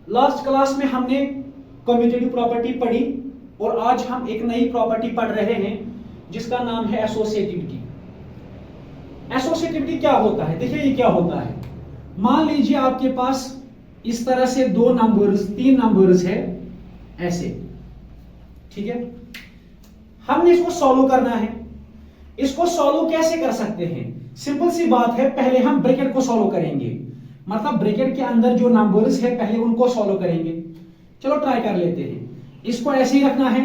Last class में हमने commutative property पढ़ी और आज हम एक नई प्रॉपर्टी पढ़ रहे हैं जिसका नाम है एसोसिएटिविटी। एसोसिएटिविटी क्या होता है? देखिए ये क्या होता है। मान लीजिए आपके पास इस तरह से तीन नंबर्स है ऐसे, ठीक है। हमने इसको सॉल्व करना है। इसको सॉल्व कैसे कर सकते हैं? सिंपल सी बात है, पहले हम ब्रैकेट को सॉल्व करेंगे, मतलब ब्रैकेट के अंदर जो नंबर्स है पहले उनको सॉल्व करेंगे। चलो ट्राई कर लेते हैं। इसको ऐसे ही रखना है।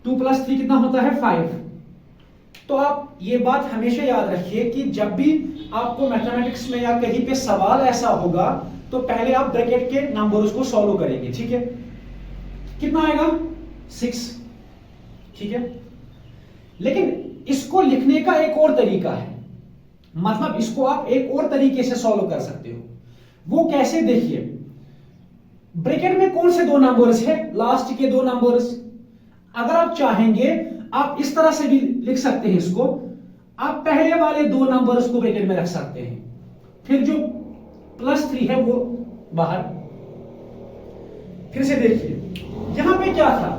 2 + 3 कितना होता है? 5। तो आप ये बात हमेशा याद रखिए कि जब भी आपको मैथमेटिक्स में या कहीं पे सवाल ऐसा होगा तो पहले आप ब्रैकेट के नंबर्स को सॉल्व करेंगे, ठीक है। कितना आएगा? 6, ठीक है। लेकिन इसको लिखने का एक और तरीका है, मतलब इसको आप एक और तरीके से सॉल्व कर सकते हो। वो कैसे? देखिए, ब्रैकेट में कौन से दो नंबर्स है? लास्ट के दो नंबर्स। अगर आप चाहेंगे आप इस तरह से भी लिख सकते हैं इसको। आप पहले वाले दो नंबर्स को ब्रैकेट में रख सकते हैं, फिर जो +3 है वो बाहर। फिर से देखिए, यहां पे क्या था?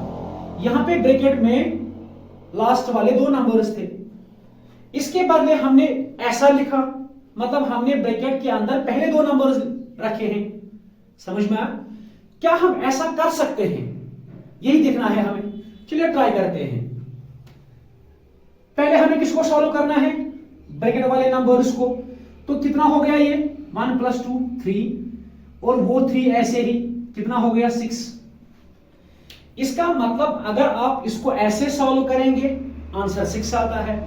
यहां पे ब्रैकेट में लास्ट वाले दो नंबर्स थे। इसके बदले हमने ऐसा लिखा, मतलब हमने ब्रैकेट के अंदर पहले दो नंबर्स रखे हैं। समझ में आया? क्या हम ऐसा कर सकते हैं? यही देखना है हमें। चलिए ट्राई करते हैं। पहले हमें किसको सॉल्व करना है? ब्रैकेट वाले नंबर्स को। तो कितना हो गया ये? 1 + 2 3, और वो 3 ऐसे ही कितना हो गया? 6। इसका मतलब अगर आप इसको ऐसे सॉल्व करेंगे आंसर 6 आता है,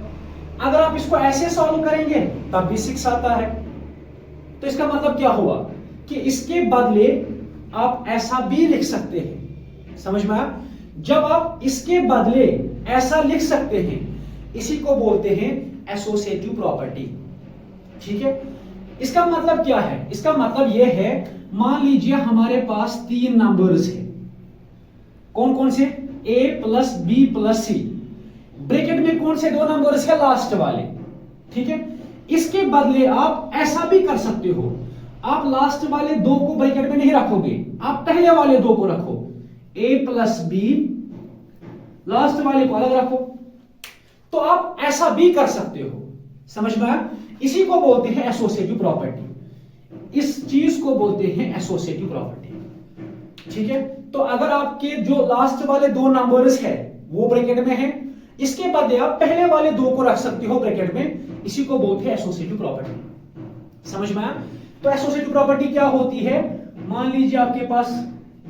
अगर आप इसको ऐसे सॉल्व करेंगे तब भी 6 आता है। तो इसका मतलब क्या हुआ कि इसके बदले आप ऐसा भी लिख सकते हैं। समझ में आया? जब आप इसके बदले ऐसा लिख सकते हैं, इसी को बोलते हैं एसोसिएटिव प्रॉपर्टी, ठीक है। इसका मतलब क्या है? इसका मतलब यह है, मान लीजिए हमारे पास 3 नंबर्स है। कौन कौन से? a + b + c। ब्रैकेट में कौन से दो नंबर्स है? लास्ट वाले, ठीक है। इसके बदले आप ऐसा भी कर सकते हो, आप लास्ट वाले दो को ब्रैकेट में नहीं रखोगे, आप पहले वाले दो को रखो। a + b, लास्ट वाले को अलग रखो। तो आप ऐसा भी कर सकते हो। समझ में आया? इसी को बोलते हैं एसोसिएटिव प्रॉपर्टी। इस चीज को बोलते हैं एसोसिएटिव प्रॉपर्टी, ठीक है। तो अगर आपके जो लास्ट वाले दो नंबर्स है वो ब्रैकेट में है, इसके बदले आप पहले वाले दो को रख सकते हो ब्रैकेट में, इसी को बोलते हैं एसोसिएटिव प्रॉपर्टी। समझ में आया? तो एसोसिएटिव प्रॉपर्टी क्या होती है? मान लीजिए आपके पास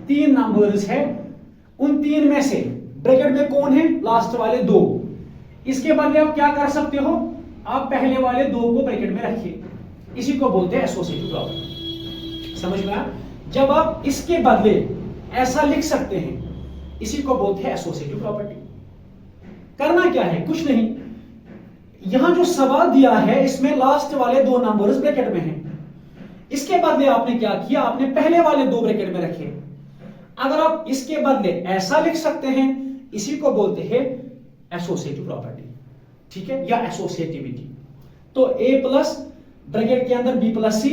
3 नंबर्स है, उन 3 में से ब्रैकेट में कौन है? लास्ट वाले दो। इसके बदले आप क्या कर सकते हो? आप पहले वाले दो को ब्रैकेट में रखिए, इसी को बोलते हैं एसोसिएटिव प्रॉपर्टी। समझ में आया? जब आप इसके बदले ऐसा लिख सकते हैं, इसी को बोलते हैं एसोसिएटिव प्रॉपर्टी। करना क्या है? कुछ नहीं। यहां जो सवाल दिया है इसमें लास्ट वाले दो नंबर्स ब्रैकेट में हैं। इसके बदले आपने क्या किया? आपने पहले वाले दो ब्रैकेट में रखे। अगर आप इसके बदले ऐसा लिख सकते हैं, इसी को बोलते हैं एसोसिएटिव प्रॉपर्टी, ठीक है, या एसोसिएटिविटी। तो a+ ब्रैकेट के अंदर b + c,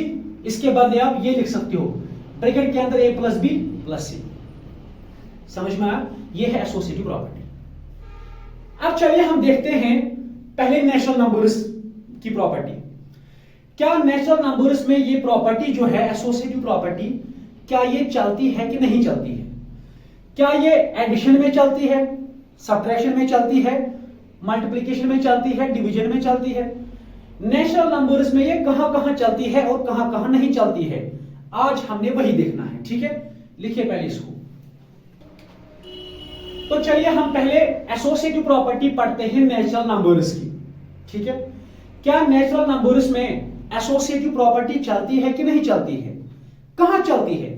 इसके बदले आप ये लिख सकते हो, ब्रैकेट के अंदर a + b + c। समझ में आया? ये है एसोसिएटिव प्रॉपर्टी। अब चलिए हम देखते हैं पहले नेचुरल नंबर्स की प्रॉपर्टी। क्या नेचुरल नंबर्स में ये प्रॉपर्टी जो है एसोसिएटिव प्रॉपर्टी, क्या ये चलती है कि नहीं चलती है? क्या ये एडिशन में चलती है, सब्ट्रैक्शन में चलती है, मल्टीप्लिकेशन में चलती है, डिवीजन में चलती है? नेचुरल नंबर्स में ये कहां कहां चलती है और कहां कहां नहीं चलती है, आज हमने वही देखना है, ठीक है। लिखिए पहले इसको। तो चलिए हम पहले एसोसिएटिव प्रॉपर्टी पढ़ते हैं नेचुरल नंबर्स की, ठीक है। क्या नेचुरल नंबर्स में एसोसिएटिव प्रॉपर्टी चलती है कि नहीं चलती है? कहां चलती है?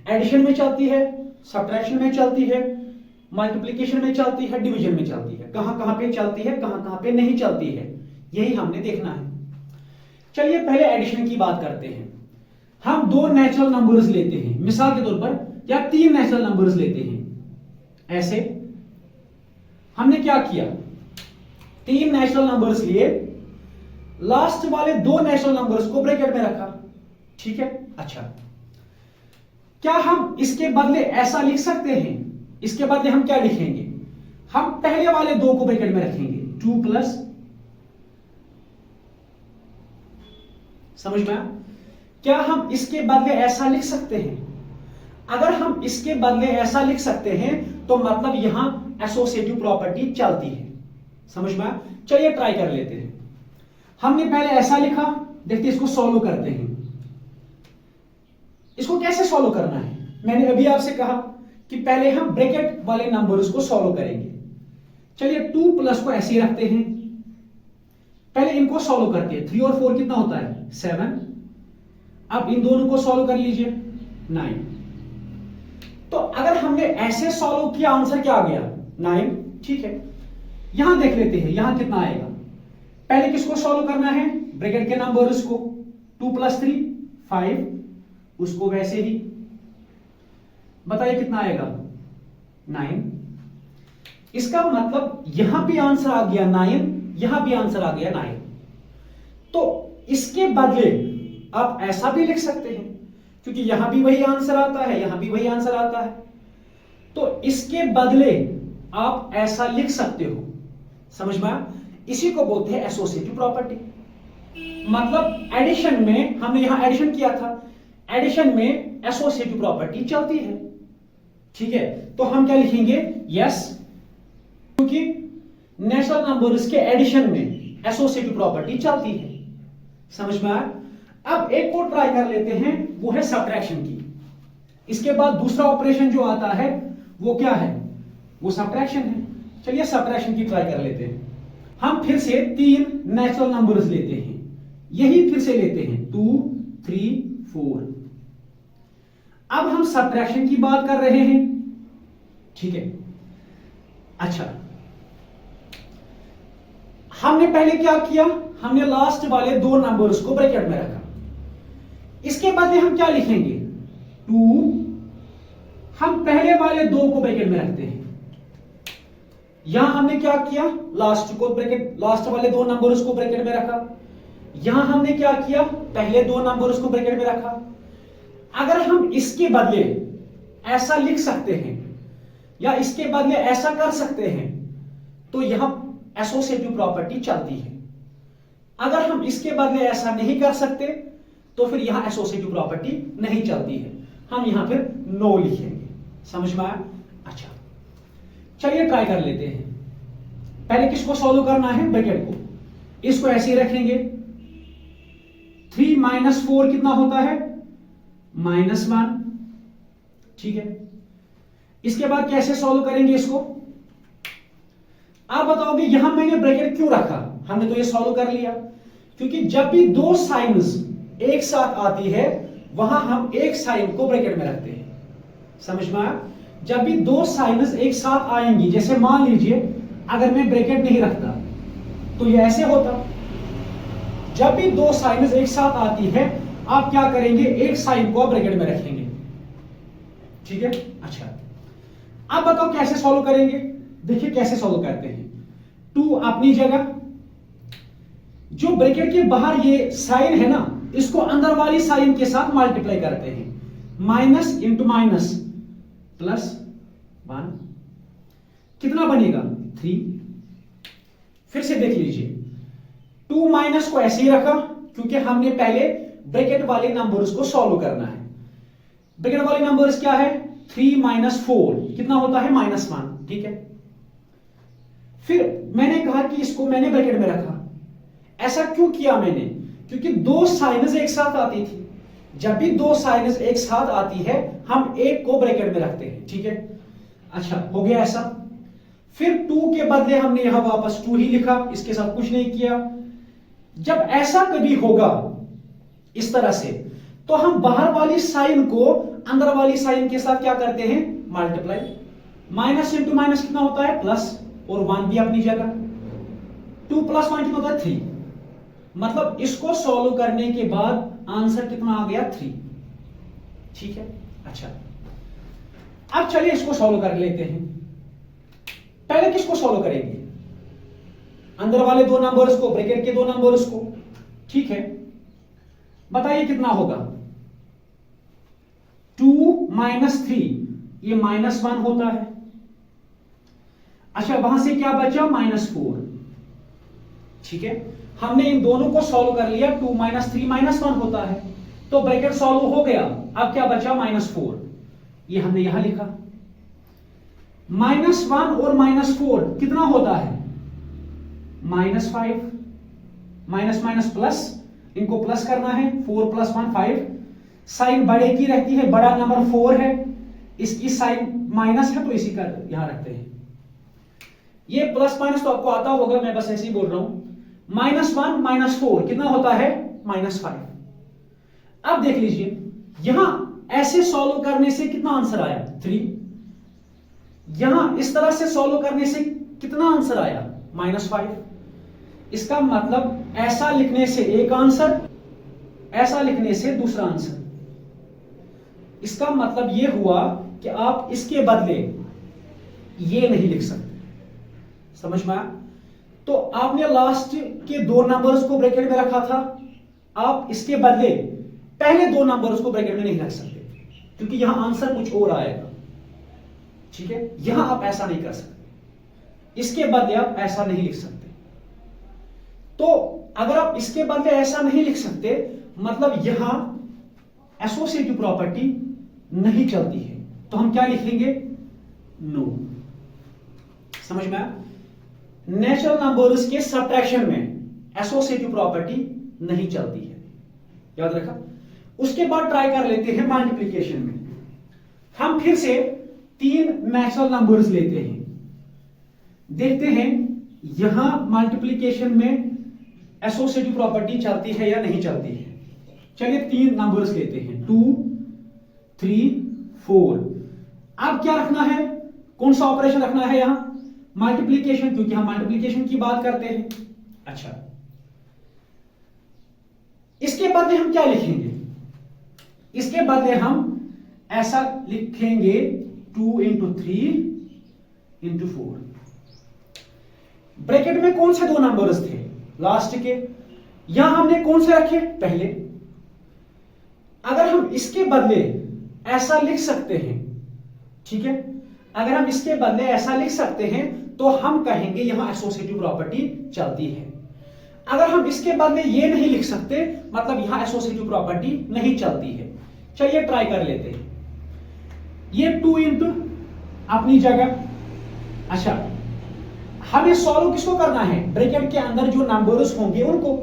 एडिशन में चलती है, सब्ट्रैक्शन में चलती है, मल्टीप्लिकेशन में चलती है, डिवीजन में चलती है। कहां कहां पे चलती है, कहां कहां पे नहीं चलती है, यही हमने देखना है। चलिए पहले एडिशन की बात करते हैं। हम 2 नेचुरल नंबर्स लेते हैं मिसाल के तौर पर, या 3 नेचुरल नंबर्स लेते हैं। ऐसे हमने क्या किया? 3 नेचुरल नंबर्स लिए, लास्ट वाले 2 नेचुरल नंबर्स को ब्रैकेट में रखा, ठीक है। अच्छा, क्या हम इसके बदले ऐसा लिख सकते हैं? इसके बदले हम क्या लिखेंगे? हम पहले वाले दो को ब्रैकेट में रखेंगे, 2 प्लस, समझ में आया? क्या हम इसके बदले ऐसा लिख सकते हैं? अगर हम इसके बदले ऐसा लिख सकते हैं तो मतलब यहां एसोसिएटिव प्रॉपर्टी चलती है। समझ में आया? चलिए ट्राई कर लेते हैं। हमने पहले ऐसा लिखा, देखते इसको सॉल्व करते हैं। इसको कैसे सॉल्व करना है? मैंने अभी आपसे कहा कि पहले हम ब्रैकेट वाले नंबर्स को सॉल्व करेंगे। चलिए 2 प्लस को ऐसे ही रखते हैं, पहले इनको सॉल्व करते हैं। 3 और 4 कितना होता है? 7। अब इन दोनों को सॉल्व कर लीजिए, 9। तो अगर हमने ऐसे सॉल्व किया, आंसर क्या आ गया? 9। ठीक है, यहां देख लेते हैं यहां कितना आएगा। पहले किसको सॉल्व करना है? ब्रैकेट के नंबर्स को। 2 प्लस 3 5, उसको वैसे ही। बताइए कितना आएगा? 9। इसका मतलब यहां भी आंसर आ गया 9, यहां भी आंसर आ गया 9। तो इसके बदले आप ऐसा भी लिख सकते हैं, क्योंकि यहां भी वही आंसर आता है, यहां भी वही आंसर आता है। तो इसके बदले आप ऐसा लिख सकते हो। समझ में आया? इसी को बोलते हैं एसोसिएटिव प्रॉपर्टी। मतलब एडिशन में, हमने यहां एडिशन किया था, एडिशन में एसोसिएटिव प्रॉपर्टी चलती है। ठीक है, तो हम क्या लिखेंगे? यस, क्योंकि नेचुरल नंबर्स के एडिशन में एसोसिएटिव प्रॉपर्टी चलती है। समझ में आया? अब एक और ट्राई कर लेते हैं, वो है सब्ट्रैक्शन की। इसके बाद दूसरा ऑपरेशन जो आता है वो क्या है? वो सब्ट्रैक्शन है। चलिए सब्ट्रैक्शन की ट्राई कर लेते हैं। हम फिर से 3 नेचुरल नंबर्स लेते हैं, यही फिर से लेते हैं 2 3 4। अब हम सब्ट्रैक्शन की बात कर रहे हैं। ठीक है, अच्छा, हमने पहले क्या किया? हमने लास्ट वाले दो नंबर्स को ब्रैकेट में रखा। इसके बदले हम क्या लिखेंगे? 2। हम पहले वाले दो को ब्रैकेट में रखते हैं। यहां हमने क्या किया? लास्ट वाले दो नंबर्स को ब्रैकेट में रखा। यहां हमने क्या किया? पहले दो नंबर्स को ब्रैकेट में रखा। अगर हम इसके बदले ऐसा लिख सकते हैं या इसके बदले ऐसा कर सकते हैं तो यहां एसोसिएटिव प्रॉपर्टी चलती है। अगर हम इसके बदले ऐसा नहीं कर सकते तो फिर यहां एसोसिएटिव प्रॉपर्टी नहीं चलती है। हम यहां फिर नो लिखेंगे। समझ में आया? अच्छा, चलिए ट्राई कर लेते हैं। पहले किसको सॉल्व करना है? ब्रैकेट को। इसको ऐसे ही रखेंगे। 3 माइनस 4 कितना होता है? -1। ठीक है, इसके बाद कैसे सॉल्व करेंगे इसको? आप बताओगे यहां मैंने ब्रैकेट क्यों रखा? हमने तो ये सॉल्व कर लिया, क्योंकि जब भी दो साइंस एक साथ आती है वहां हम एक साइन को ब्रैकेट में रखते हैं। समझ में आया? जब भी दो साइंस एक साथ आएंगी, जैसे मान लीजिए अगर मैं ब्रैकेट नहीं रखता तो ये ऐसे होता। जब भी दो साइंस एक साथ आती है आप क्या करेंगे? एक साइन को आप ब्रैकेट में रखेंगे। ठीक है, अच्छा, अब बताओ कैसे सॉल्व करेंगे? देखिए कैसे सॉल्व करते हैं। 2 अपनी जगह, जो ब्रैकेट के बाहर ये साइन है ना, इसको अंदर वाली साइन के साथ मल्टीप्लाई करते हैं। माइनस इंटू माइनस प्लस 1, कितना बनेगा? 3। फिर से देख लीजिए, 2 माइनस को ऐसे ही रखा क्योंकि हमने पहले ब्रैकेट वाले नंबर्स को सॉल्व करना है। ब्रैकेट वाले नंबर्स क्या है? 3 माइनस 4 कितना होता है? -1। ठीक है, फिर मैंने कहा कि इसको मैंने ब्रैकेट में रखा। ऐसा क्यों किया मैंने? क्योंकि दो साइनस एक साथ आती थी। जब भी दो साइनस एक साथ आती है हम एक को ब्रैकेट में रखते हैं। ठीक है, अच्छा, हो गया ऐसा। फिर 2 के बदले हमने यहां वापस 2 ही लिखा, इसके साथ कुछ नहीं किया। जब ऐसा कभी होगा इस तरह से, तो हम बाहर वाली साइन को अंदर वाली साइन के साथ क्या करते हैं? मल्टीप्लाई। माइनस इंटू माइनस कितना होता है? प्लस, और 1 भी अपनी जगह। 2 प्लस 1 कितना होता है? 3। मतलब इसको सॉल्व करने के बाद आंसर कितना आ गया? 3। ठीक है, अच्छा, अब चलिए इसको सॉल्व कर लेते हैं। पहले किसको सॉल्व करेंगे? अंदर वाले दो नंबर्स को, ब्रैकेट के दो नंबर्स को। ठीक है, बताइए कितना होगा? 2 -3, ये -1 होता है। अच्छा, वहां से क्या बचा? -4। ठीक है, हमने इन दोनों को सॉल्व कर लिया। 2 - 3 -1 होता है, तो ब्रैकेट सॉल्व हो गया। अब क्या बचा? -4, ये हमने यहां लिखा। -1 और -4 कितना होता है? -5। माइनस माइनस प्लस, इनको प्लस करना है। 4 + 1 5। साइन बड़े की रहती है, बड़ा नंबर 4 है, इसकी साइन माइनस है तो इसी का यहां रखते हैं। ये प्लस माइनस तो आपको आता होगा, मैं बस ऐसे ही बोल रहा हूं। -1 - 4 कितना होता है? -5। अब देख लीजिए, यहां ऐसे सॉल्व करने से कितना आंसर आया? 3। यहां इस तरह से सॉल्व करने से कितना आंसर आया? -5। इसका मतलब ऐसा लिखने से एक आंसर, ऐसा लिखने से दूसरा आंसर। इसका मतलब यह हुआ कि आप इसके बदले ये नहीं लिख सकते। समझ में आया? तो आपने लास्ट के 2 नंबर्स को ब्रैकेट में रखा था, आप इसके बदले पहले 2 नंबर्स को ब्रैकेट में नहीं रख सकते, क्योंकि यहां आंसर कुछ और आएगा। ठीक है, यहां आप ऐसा नहीं कर सकते, इसके बदले आप ऐसा नहीं लिख सकते। तो अगर आप इसके बदले ऐसा नहीं लिख सकते, मतलब यहां एसोसिएटिव प्रॉपर्टी नहीं चलती है, तो हम क्या लिखेंगे? नो। समझ में आया? नेचुरल नंबर्स के सब्ट्रैक्शन में एसोसिएटिव प्रॉपर्टी नहीं चलती है, याद रखा। उसके बाद ट्राई कर लेते हैं मल्टीप्लिकेशन में। हम फिर से 3 नेचुरल नंबर्स लेते हैं, देखते हैं यहां मल्टीप्लिकेशन में एसोसिएटिव प्रॉपर्टी चलती है या नहीं चलती है। चलिए 3 नंबर्स लेते हैं, 2 3 4। अब क्या रखना है? कौन सा ऑपरेशन रखना है यहां? मल्टीप्लिकेशन, क्योंकि हम मल्टीप्लिकेशन की बात करते हैं। अच्छा, इसके बदले हम क्या लिखेंगे? इसके बदले हम ऐसा लिखेंगे 2 × 3 × 4। ब्रैकेट में कौन से 2 नंबर्स थे? लास्ट के। यहां हमने कौन से रखे? पहले। अगर हम इसके बदले ऐसा लिख सकते हैं, ठीक है, अगर हम इसके बदले ऐसा लिख सकते हैं तो हम कहेंगे यहां एसोसिएटिव प्रॉपर्टी चलती है। अगर हम इसके बदले ये नहीं लिख सकते, मतलब यहां एसोसिएटिव प्रॉपर्टी नहीं चलती है। चलिए ट्राई कर लेते हैं। ये 2 × अपनी जगह। अच्छा, हमें सॉल्व किसको करना है? ब्रैकेट के अंदर जो नंबर्स होंगे उनको।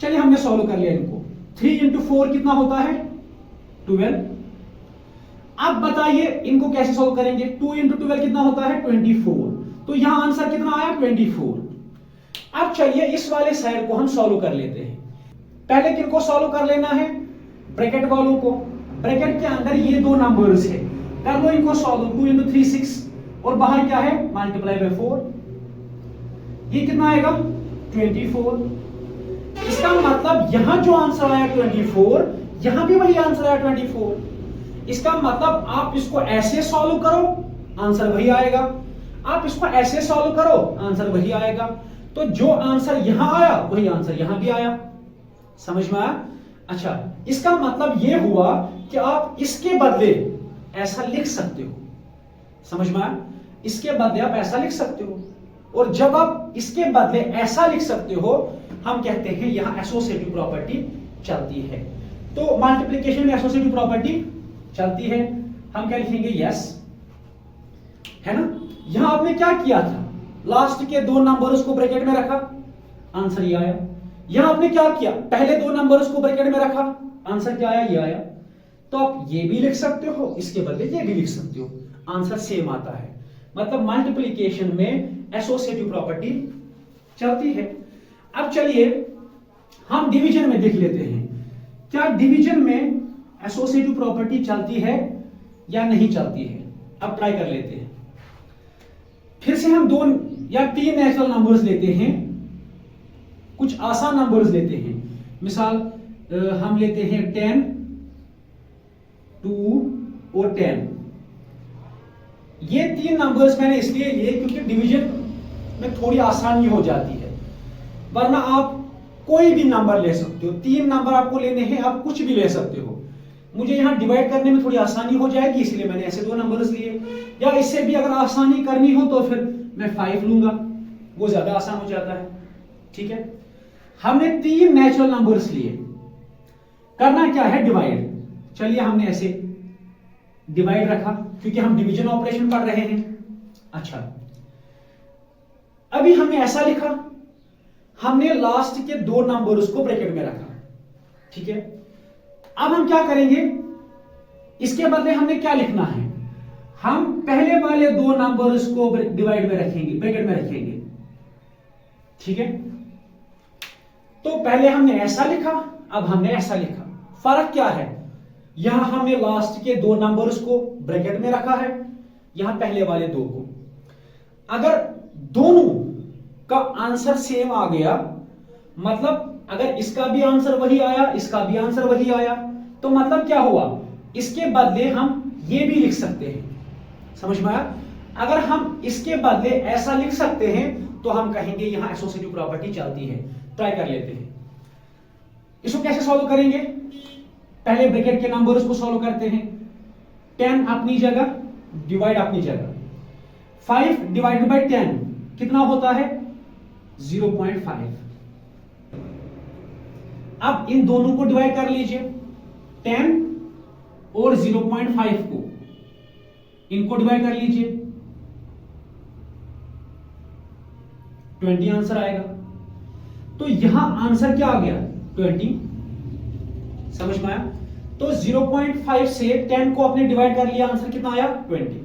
चलिए हमने सॉल्व कर लिया इनको। 3 × 4 कितना होता है? 12। अब बताइए इनको कैसे सॉल्व करेंगे? 2 × 12 कितना होता है? 24। तो यहां आंसर कितना आया? 24। अब चलिए इस वाले साइड को हम सॉल्व कर लेते हैं। पहले किनको सॉल्व कर लेना है? ब्रैकेट वालों को। ब्रैकेट के अंदर ये 2 नंबर्स है, कर लो इनको सॉल्व। 2 × 3 6, और बाहर क्या है? Multiply by 4। ये कितना आएगा? 24। इसका मतलब यहां जो आंसर आया 24, यहां भी वही आंसर आया 24। इसका मतलब आप इसको ऐसे सॉल्व करो, आंसर वही आएगा। आप इसको ऐसे सॉल्व करो, आंसर वही आएगा। तो जो आंसर यहां आया वही आंसर यहां भी आया। समझ में आया? अच्छा, इसका मतलब यह हुआ कि आप इसके बदले ऐसा लिख सकते हो। समझ में आया? इसके बदले आप ऐसा लिख सकते हो, और जब आप इसके बदले ऐसा लिख सकते हो, हम कहते हैं यहां एसोसिएटिव प्रॉपर्टी चलती है। तो मल्टीप्लिकेशन में एसोसिएटिव प्रॉपर्टी चलती है। हम क्या लिखेंगे? यस, है ना। यहां आपने क्या किया था? लास्ट के 2 नंबर्स को ब्रैकेट में रखा, आंसर ये आया। यहां आपने क्या किया? पहले 2 नंबर्स को ब्रैकेट में रखा, आंसर क्या आया? ये आया। तो आप ये भी लिख सकते हो, इसके बदले ये भी लिख सकते हो, आंसर सेम आता है। मतलब मल्टीप्लिकेशन में एसोसिएटिव प्रॉपर्टी चलती है। अब चलिए हम डिवीजन में देख लेते हैं, क्या डिवीजन में एसोसिएटिव प्रॉपर्टी चलती है या नहीं चलती है। अब ट्राई कर लेते हैं। फिर से हम 2 या 3 नेचुरल नंबर्स लेते हैं, कुछ आसान नंबर्स लेते हैं। मिसाल हम लेते हैं 10, 2 और 10। ये 3 नंबर्स मैंने इसलिए लिए क्योंकि डिवीजन में थोड़ी आसानी हो जाती है, वरना आप कोई भी नंबर ले सकते हो। 3 नंबर आपको लेने हैं, आप कुछ भी ले सकते हो। मुझे यहाँ डिवाइड करने में थोड़ी आसानी हो जाएगी, इसलिए मैंने ऐसे दो नंबर्स लिए। या इससे भी अगर आसानी करनी हो तो फिर मैं 5 लूंगा, वो ज्यादा आसान हो जाता है। ठीक है, हमने 3 नेचुरल नंबर्स लिए, करना क्या है, डिवाइड। चलिए हमने ऐसे डिवाइड रखा क्योंकि हम डिवीजन ऑपरेशन पढ़ रहे हैं। अच्छा, अभी हमने ऐसा लिखा, हमने लास्ट के 2 नंबर्स को ब्रैकेट में रखा। ठीक है, अब हम क्या करेंगे, इसके बदले हमने क्या लिखना है, हम पहले वाले 2 नंबर्स को डिवाइड में रखेंगे, ब्रैकेट में रखेंगे। ठीक है, तो पहले हमने ऐसा लिखा, अब हमने ऐसा लिखा। फर्क क्या है, यहां हमने लास्ट के 2 नंबर्स को ब्रैकेट में रखा है, यहां पहले वाले 2 को। अगर दोनों का आंसर सेम आ गया, मतलब अगर इसका भी आंसर वही आया, इसका भी आंसर वही आया, तो मतलब क्या हुआ, इसके बदले हम ये भी लिख सकते हैं। समझ में आया? अगर हम इसके बदले ऐसा लिख सकते हैं तो हम कहेंगे यहां एसोसिएटिव प्रॉपर्टी चलती है। ट्राई कर लेते हैं, इसको कैसे सॉल्व करेंगे। पहले ब्रैकेट के नंबर्स को सॉल्व करते हैं। 10 अपनी जगह, डिवाइड अपनी जगह। 5 डिवाइडेड बाय 10 कितना होता है, 0.5। अब इन दोनों को डिवाइड कर लीजिए, 10 और 0.5 को, इनको डिवाइड कर लीजिए, 20 आंसर आएगा। तो यहां आंसर क्या आ गया, 20। समझ में आया? तो 0.5 से 10 को आपने डिवाइड कर लिया, आंसर कितना आया, 20।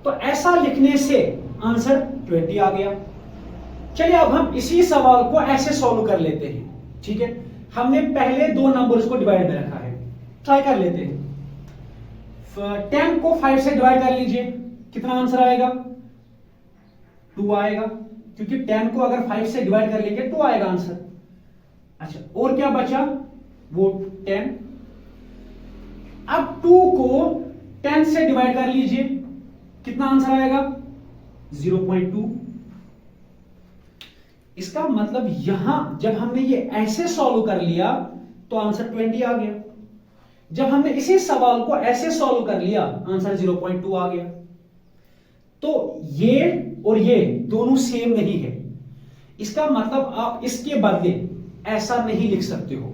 तो ऐसा लिखने से आंसर 20 आ गया। चलिए अब हम इसी सवाल को ऐसे सॉल्व कर लेते हैं। ठीक है, हमने पहले 2 नंबर्स को डिवाइड में रखा है, ट्राई कर लेते हैं। 10 को 5 से डिवाइड कर लीजिए, कितना आंसर आएगा, 2 आएगा, क्योंकि 10 को अगर 5 से डिवाइड कर लेंगे 2 आएगा आंसर। अच्छा, और क्या बचा, वो 10। अब 2 को 10 से डिवाइड कर लीजिए, कितना आंसर आएगा, 0.2। इसका मतलब यहां जब हमने ये ऐसे सॉल्व कर लिया तो आंसर 20 आ गया। जब हमने इसी सवाल को ऐसे सॉल्व कर लिया, आंसर 0.2 आ गया। तो ये और ये दोनों सेम नहीं है, इसका मतलब आप इसके बदले ऐसा नहीं लिख सकते हो।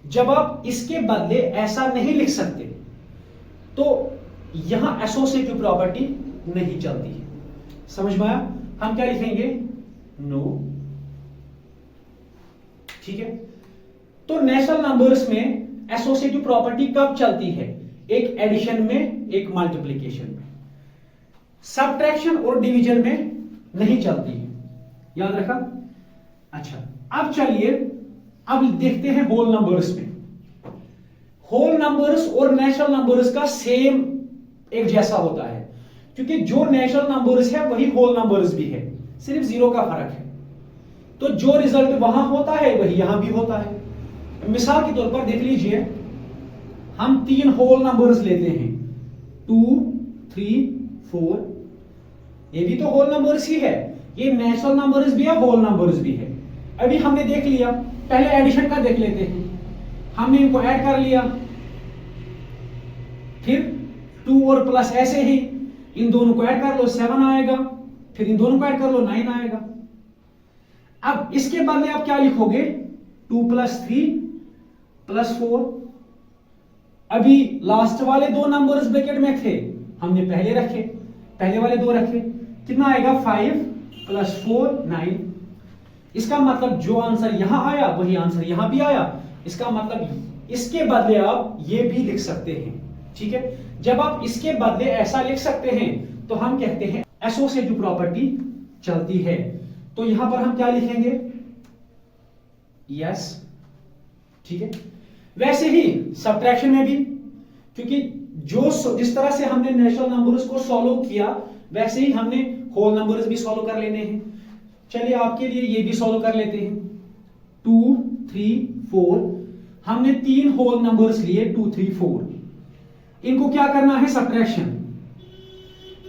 जब आप इसके बदले ऐसा नहीं लिख सकते तो यहां एसोसिएटिव प्रॉपर्टी नहीं चलती है। समझ में आया? हम क्या लिखेंगे, नो। ठीक है, तो नेचुरल नंबर्स में एसोसिएटिव प्रॉपर्टी कब चलती है, एक एडिशन में, एक मल्टीप्लिकेशन में। सब्ट्रैक्शन और डिवीजन में नहीं चलती है, याद रखा। अच्छा, अब चलिए अब देखते हैं होल नंबर्स में। होल नंबर्स और नेचुरल नंबर्स का सेम एक जैसा होता है, क्योंकि जो नेचुरल नंबर्स है वही होल नंबर्स भी है, सिर्फ 0 का फर्क है। तो जो रिजल्ट वहां होता है वही यहां भी होता है। मिसाल के तौर पर देख लीजिए, हम 3 होल नंबर्स लेते हैं, 2, 3, 4। ये भी तो होल नंबर्स ही है, ये नेचुरल नंबर्स भी है, होल नंबर्स भी है। अभी हमने देख लिया, पहले एडिशन का देख लेते हैं। हमने इनको ऐड कर लिया, फिर 2 और प्लस, ऐसे ही इन दोनों को ऐड कर लो, 7 आएगा, फिर इन दोनों को ऐड कर लो, 9 आएगा। अब इसके बाद में आप क्या लिखोगे, 2 + 3 + 4। अभी लास्ट वाले 2 नंबर्स ब्रैकेट में थे, हमने पहले रखे, पहले वाले 2 रखे, कितना आएगा, 5 + 4 9। इसका मतलब जो आंसर यहां आया वही आंसर यहां भी आया। इसका मतलब इसके बदले आप ये भी लिख सकते हैं। ठीक है, जब आप इसके बदले ऐसा लिख सकते हैं तो हम कहते हैं एसोसिएटिव प्रॉपर्टी चलती है। तो यहां पर हम क्या लिखेंगे, यस। ठीक है, वैसे ही सब्ट्रैक्शन में भी, क्योंकि जिस तरह से हमने नेचुरल नंबर्स को सॉल्व किया वैसे ही हमने होल नंबर्स भी सॉल्व कर लेने हैं। चलिए आपके लिए ये भी सॉल्व कर लेते हैं। 2, 3, 4, हमने 3 होल नंबर्स लिए, 2, 3, 4। इनको क्या करना है, सब्ट्रैक्शन।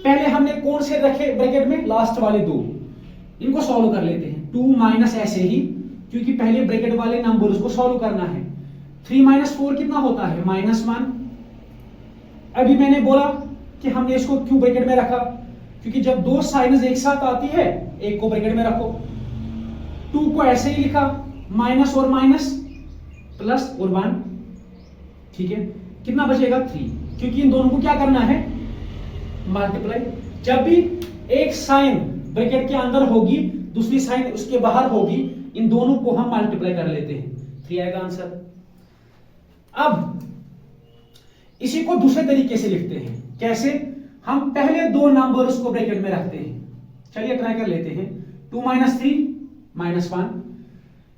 पहले हमने कौन से रखे ब्रैकेट में, लास्ट वाले 2। इनको सॉल्व कर लेते हैं। 2 माइनस ऐसे ही, क्योंकि पहले ब्रैकेट वाले नंबर्स को सॉल्व करना है। 3 - 4 कितना होता है, -1। अभी मैंने बोला कि हमने इसको क्यों ब्रैकेट में रखा, क्योंकि जब दो साइंस एक साथ आती है एक को ब्रैकेट में रखो। 2 को ऐसे ही लिखा, माइनस और माइनस प्लस और 1, ठीक है। कितना बचेगा 3, क्योंकि इन दोनों को क्या करना है, मल्टीप्लाई। जब भी एक साइन ब्रैकेट के अंदर होगी दूसरी साइन उसके बाहर होगी, इन दोनों को हम मल्टीप्लाई कर लेते हैं, 3 आएगा आंसर। अब इसी को दूसरे तरीके से लिखते हैं, कैसे, हम पहले दो नंबर्स को ब्रैकेट में रखते हैं। चलिए ट्राई कर लेते हैं। 2 - 3 -1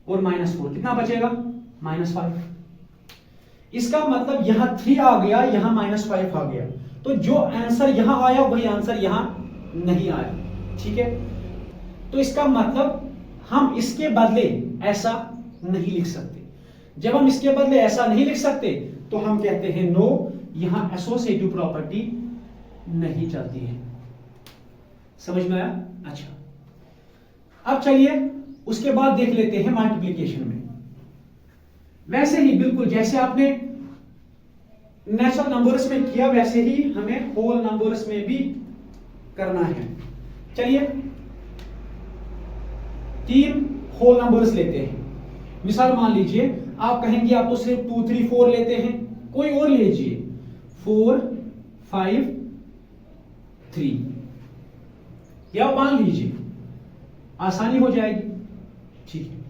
और -4, कितना बचेगा, -5। इसका मतलब यहां 3 आ गया, यहां -5 आ गया, तो जो आंसर यहां आया वही आंसर यहां नहीं आया, ठीक है। तो इसका मतलब हम इसके बदले ऐसा नहीं लिख सकते। जब हम इसके बदले ऐसा नहीं लिख सकते तो हम कहते हैं नो, यहां एसोसिएटिव प्रॉपर्टी नहीं चलती है। समझ में आया? अच्छा, अब चलिए उसके बाद देख लेते हैं मल्टीप्लिकेशन में। वैसे ही बिल्कुल जैसे आपने नेचुरल नंबर्स में किया वैसे ही हमें होल नंबर्स में भी करना है। चलिए 3 होल नंबर्स लेते हैं। मिसाल मान लीजिए आप कहेंगे आप तो सिर्फ 2 3 4 लेते हैं, कोई और लीजिए 4 5 3, या मान लीजिए, आसानी हो जाएगी, ठीक है।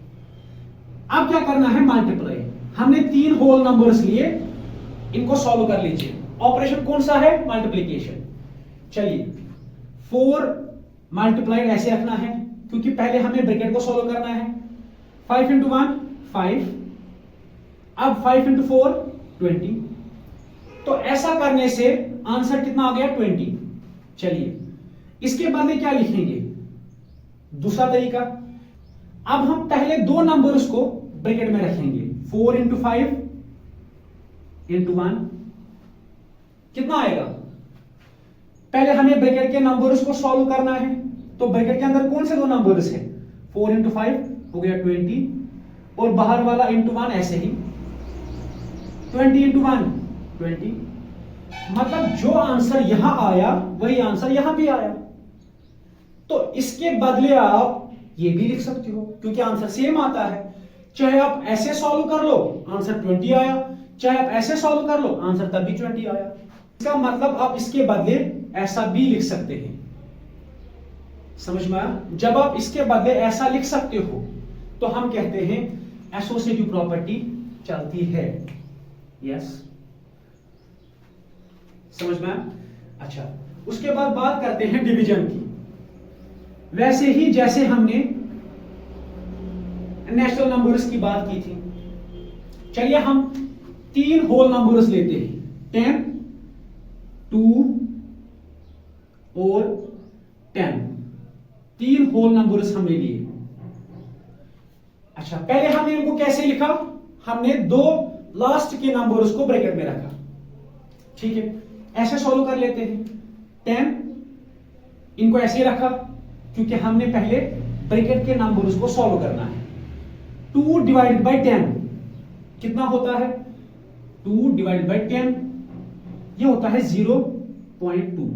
अब क्या करना है, मल्टीप्लाई। हमने 3 होल नंबर्स लिए, इनको सॉल्व कर लीजिए। ऑपरेशन कौन सा है, मल्टीप्लिकेशन। चलिए 4 मल्टीप्लाइड ऐसे रखना है क्योंकि पहले हमें ब्रैकेट को सॉल्व करना है। 5 × 1 5, अब 5 × 4 20, तो ऐसा करने से आंसर कितना आ गया, 20। चलिए इसके बाद में क्या लिखेंगे, दूसरा तरीका। अब हम पहले दो नंबर्स को ब्रैकेट में रखेंगे। 4 × 5 × 1 कितना आएगा, पहले हमें ब्रैकेट के नंबर्स को सॉल्व करना है, तो ब्रैकेट के अंदर कौन से दो नंबर्स हैं, 4 × 5 हो गया 20, और बाहर वाला × 1 ऐसे ही 20 × 1 20। मतलब जो आंसर यहां आया वही आंसर यहां भी आया। तो इसके बदले आप ये भी लिख सकते हो क्योंकि आंसर सेम आता है। चाहे आप ऐसे सॉल्व कर लो आंसर 20 आया, चाहे आप ऐसे सॉल्व कर लो आंसर तब भी 20 आया। इसका मतलब आप इसके बदले ऐसा भी लिख सकते हैं। समझ में आया? जब आप इसके बदले ऐसा लिख सकते हो तो हम कहते हैं एसोसिएटिव प्रॉपर्टी चलती है। यस, समझ में आया? अच्छा, उसके बाद बात करते हैं डिवीजन की। वैसे ही जैसे हमने नेचुरल नंबर्स की बात की थी, चलिए हम 3 होल नंबर्स लेते हैं, 10 2 और 10। 3 होल नंबर्स हमने लिए। अच्छा, पहले हमने इनको कैसे लिखा, हमने 2 लास्ट के नंबर्स को ब्रैकेट में रखा, ठीक है। ऐसे सॉल्व कर लेते हैं। 10 इनको ऐसे रखा क्योंकि हमने पहले ब्रैकेट के नंबर्स को सॉल्व करना है। 2 / 10 कितना होता है, 2 / 10 ये होता है 0.2।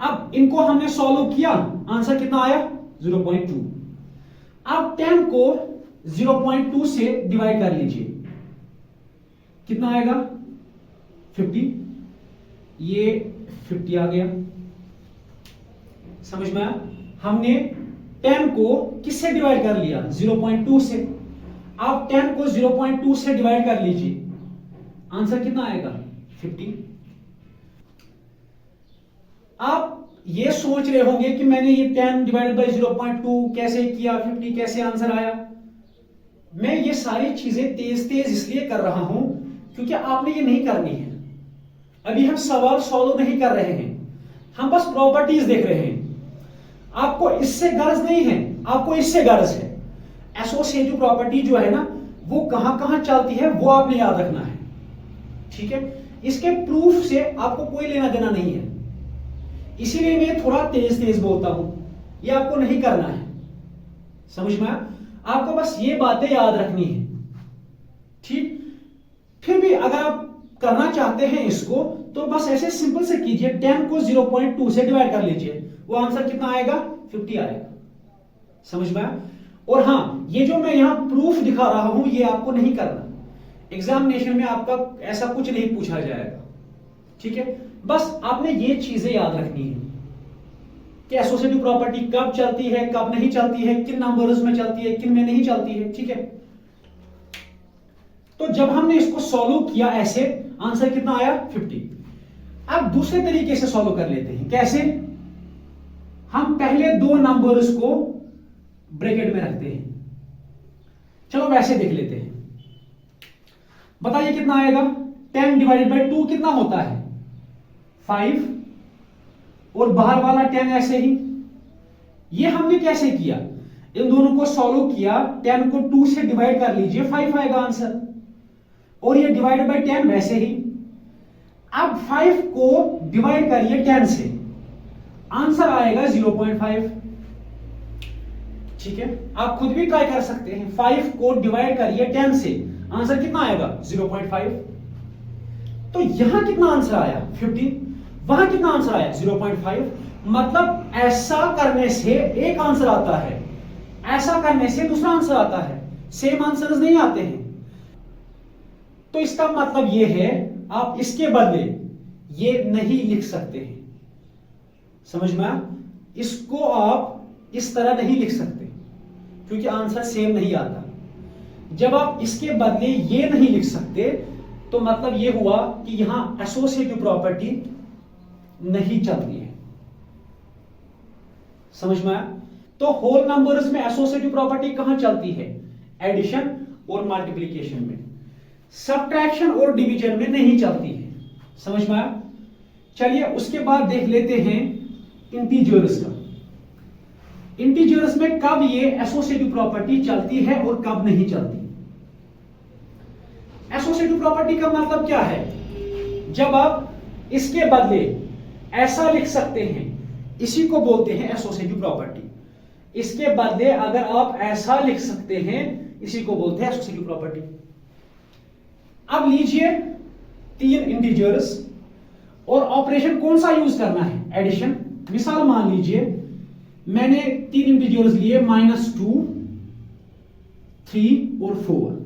अब इनको हमने सॉल्व किया, आंसर कितना आया, 0.2। अब 10 को 0.2 से डिवाइड कर लीजिए, कितना आएगा, 50। ये 50 आ गया। समझ में आया? हमने 10 को किससे डिवाइड कर लिया, 0.2 से। आप 10 को 0.2 से डिवाइड कर लीजिए, आंसर कितना आएगा, 50। आप ये सोच रहे होंगे कि मैंने ये 10 / 0.2 कैसे किया, 50 कैसे आंसर आया। मैं ये सारी चीजें तेज तेज इसलिए कर रहा हूं क्योंकि आपने ये नहीं करनी है। अभी हम सवाल सॉल्व नहीं कर रहे हैं, हम बस प्रॉपर्टीज देख रहे हैं। आपको इससे गर्ज नहीं है, आपको इससे गर्ज है। एसोसिएटिव प्रॉपर्टी जो है ना, वो कहां कहां चलती है वो आपने याद रखना है, ठीक है। इसके प्रूफ से आपको कोई लेना देना नहीं है, इसीलिए मैं थोड़ा तेज तेज बोलता हूं, ये आपको नहीं करना है। समझ में? आपको बस ये बातें याद रखनी है, ठीक। फिर भी अगर करना चाहते हैं इसको, तो बस ऐसे सिंपल से कीजिए, 10 को 0.2 से डिवाइड कर लीजिए, वो आंसर कितना आएगा? 50 आएगा। समझ में आया? और हाँ, ये जो मैं यहां प्रूफ दिखा रहा हूं, ये आपको नहीं करना, एग्जामिनेशन में आपका ऐसा कुछ नहीं पूछा जाएगा, ठीक है? बस आपने ये चीजें याद रखनी है कि एसोसिएटिव प्रॉपर्टी कब चलती है, कब नहीं चलती है, किन नंबर्स में चलती है, किन में नहीं चलती है, ठीक है? तो जब हमने इसको सॉल्व किया ऐसे, आंसर कितना आया? 50। अब दूसरे तरीके से सॉल्व कर लेते हैं। कैसे? हम पहले दो नंबर्स को ब्रैकेट में रखते हैं। चलो वैसे देख लेते हैं। बताइए कितना आएगा? 10 डिवाइडेड बाई 2 कितना होता है? 5। और बाहर वाला 10 ऐसे ही। ये हमने कैसे किया? इन दोनों को सॉल्व किया, 10 को 2 से डिवाइड कर लीजिए, 5 आएगा आंसर। और ये डिवाइड बाई 10 वैसे ही। अब 5 को डिवाइड करिए 10 से, आंसर आएगा 0.5। ठीक है, आप खुद भी ट्राई कर सकते हैं। 5 को डिवाइड करिए 10 से, आंसर कितना आएगा? 0.5। तो यहां कितना आंसर आया? 50। वहां कितना आंसर आया? 0.5। मतलब ऐसा करने से एक आंसर आता है, ऐसा करने से दूसरा आंसर आता है, सेम आंसर्स नहीं आते हैं। तो इसका मतलब यह है, आप इसके बदले ये नहीं लिख सकते हैं। समझ में आया? इसको आप इस तरह नहीं लिख सकते क्योंकि आंसर सेम नहीं आता। जब आप इसके बदले ये नहीं लिख सकते, तो मतलब ये हुआ कि यहां एसोसिएटिव प्रॉपर्टी नहीं चलती है। समझ में आया? तो होल नंबर्स में एसोसिएटिव प्रॉपर्टी कहां चलती है? एडिशन और मल्टीप्लिकेशन में। सब्ट्रैक्शन और डिवीजन में नहीं चलती है। समझ में आया? चलिए उसके बाद देख लेते हैं इंटीजर्स का। इंटीजर्स में कब ये एसोसिएटिव प्रॉपर्टी चलती है और कब नहीं चलती। एसोसिएटिव प्रॉपर्टी का मतलब क्या है? जब आप इसके बदले ऐसा लिख सकते हैं, इसी को बोलते हैं एसोसिएटिव प्रॉपर्टी। इसके बदले अगर आप ऐसा लिख सकते हैं, इसी को बोलते हैं एसोसिएटिव प्रॉपर्टी। अब लीजिए 3 इंटीजर्स और ऑपरेशन कौन सा यूज करना है? एडिशन। मिसाल मान लीजिए मैंने 3 इंटीजर्स लिए, -2, 3 और 4।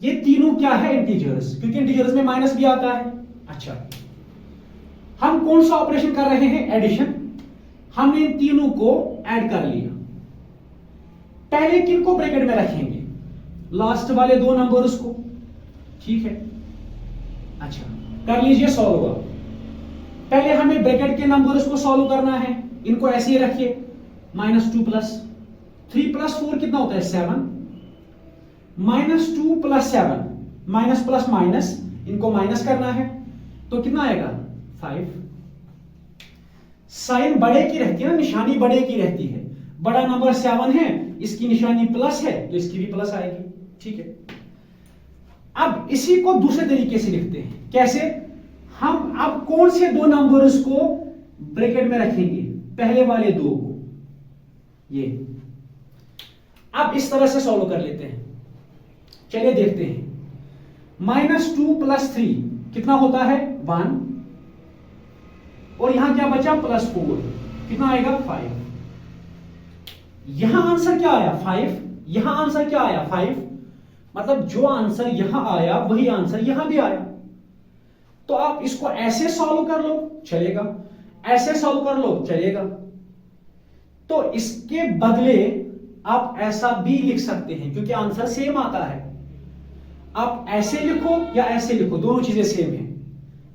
ये तीनों क्या है? इंटीजर्स, क्योंकि इंटीजर्स में माइनस भी आता है। अच्छा, हम कौन सा ऑपरेशन कर रहे हैं? एडिशन। हमने इन तीनों को ऐड कर लिया। पहले किन को ब्रैकेट में रखेंगे? लास्ट वाले 2 नंबर्स को। ठीक है, अच्छा कर लीजिए सॉल्व। पहले हमें ब्रैकेट के नंबर्स को सॉल्व करना है। इनको ऐसे ही रखिए, -2 + 3 + 4 कितना होता है? 7। -2 + 7, माइनस प्लस माइनस, इनको माइनस करना है, तो कितना आएगा? 5। साइन बड़े की रहती है ना, निशानी बड़े की रहती है। बड़ा नंबर 7 है, इसकी निशानी प्लस है, तो इसकी भी प्लस आएगी। ठीक है, अब इसी को दूसरे तरीके से लिखते हैं। कैसे? हम अब कौन से 2 नंबर्स को ब्रैकेट में रखेंगे? पहले वाले 2 को। ये अब इस तरह से सॉल्व कर लेते हैं। चलिए देखते हैं। -2 + 3 कितना होता है? 1। और यहां क्या बचा? +4, कितना आएगा? 5। यहां आंसर क्या आया? 5। यहां आंसर क्या आया? 5। मतलब जो आंसर यहां आया वही आंसर यहां भी आया। तो आप इसको ऐसे सॉल्व कर लो, चलेगा। ऐसे सॉल्व कर लो, चलेगा। तो इसके बदले आप ऐसा भी लिख सकते हैं, क्योंकि आंसर सेम आता है। आप ऐसे लिखो या ऐसे लिखो, दोनों चीजें सेम है।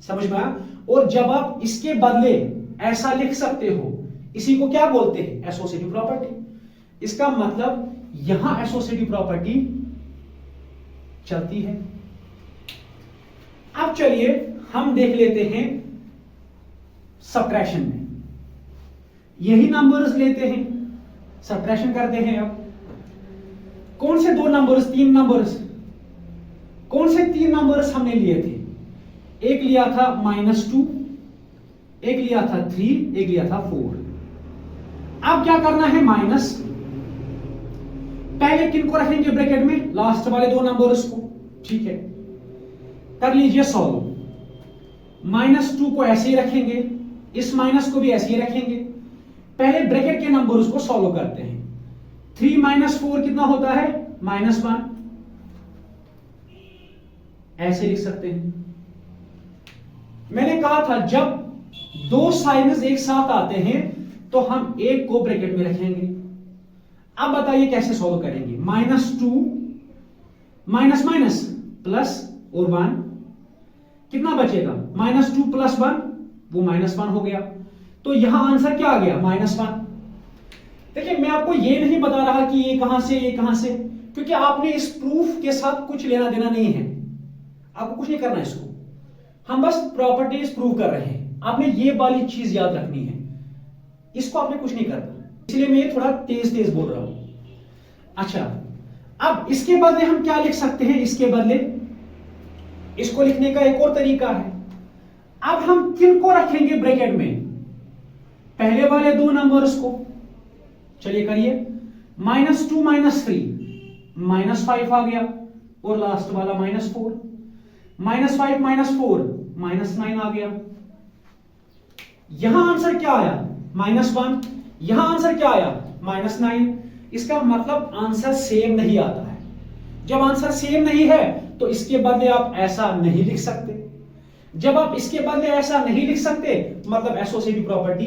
समझ में आया? और जब आप इसके बदले ऐसा लिख सकते हो, इसी को क्या बोलते हैं? Associative property. इसका मतलब यहां एसोसिएटिव प्रॉपर्टी चलती है। अब चलिए हम देख लेते हैं सब्ट्रैक्शन में। यही नंबर्स लेते हैं, सब्ट्रैक्शन करते हैं। अब कौन से 2 नंबर्स, 3 नंबर्स, कौन से 3 नंबर्स हमने लिए थे? एक लिया था -2, एक लिया था 3, एक लिया था 4। अब क्या करना है? माइनस। पहले किन को रखेंगे ब्रैकेट में? लास्ट वाले 2 नंबर्स को। ठीक है, कर लीजिए सॉल्व। -2 को ऐसे ही रखेंगे, इस माइनस को भी ऐसे ही रखेंगे। पहले ब्रैकेट के नंबर्स को सॉल्व करते हैं। 3 - 4 कितना होता है? -1। ऐसे लिख सकते हैं। मैंने कहा था जब दो साइनस एक साथ आते हैं तो हम एक को ब्रैकेट में रखेंगे। अब बताइए कैसे सॉल्व करेंगे। -2 माइनस माइनस प्लस और 1 कितना बचेगा? -2 + 1 वो -1 हो गया। तो यहां आंसर क्या आ गया? -1। देखिए मैं आपको ये नहीं बता रहा कि ये कहां से ये कहां से, क्योंकि आपने इस प्रूफ के साथ कुछ लेना देना नहीं है, आपको कुछ नहीं करना इसको। हम बस प्रॉपर्टीज प्रूव कर रहे हैं। आपने ये वाली चीज याद रखनी है, इसको आपने कुछ नहीं करना, इसलिए मैं ये थोड़ा तेज तेज बोल रहा हूं। अच्छा, अब इसके बदले हम क्या लिख सकते हैं? इसके बदले इसको लिखने का एक और तरीका है। अब हम किनको रखेंगे ब्रैकेट में? पहले वाले दो नंबर्स को। चलिए करिए। -2 - 3 -5 आ गया, और लास्ट वाला -4। -5 - 4 -9 आ गया। यहां आंसर क्या आया? -1। यहां आंसर क्या आया? -9। इसका मतलब आंसर सेम नहीं आता है। जब आंसर सेम नहीं है तो इसके बदले आप ऐसा नहीं लिख सकते। जब आप इसके बदले ऐसा नहीं लिख सकते मतलब एसोसिएटिव प्रॉपर्टी